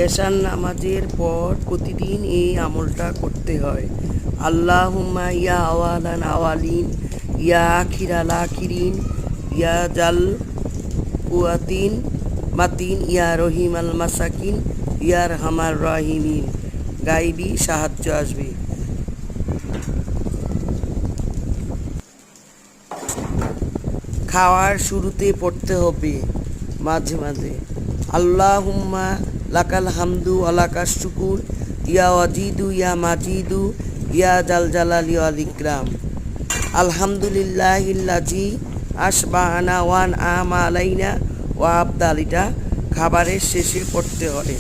এশার নামাজের পর প্রতিদিন এই আমলটা করতে হয়। আল্লাহুম্মা ইয়া আওয়ালান আওয়ালিন, ইয়া আখিরাল আখিরিন, ইয়া জাল কুয়াতিন মাতিন, ইয়া রহিমাল মাসাকিন, ইয়া রহমার রাহিমিন। গাইবি সাহায্য আসবে। খাওয়ার শুরুতে পড়তে হবে মাঝে মাঝে আল্লাহুম্মা লাকাল হামদু আলাকাশ শুকুর, ইয়া ওয়াজিদু ইয়া মাজিদু, ইয়া জাল জালালি ওয়াল ইকরাম। আলহামদুলিল্লাহিল্লাজি আসবাহানা ওয়ান আম আলাইনা ওয়া আবদাল। এটা খাবারের শেষে পড়তে হয়।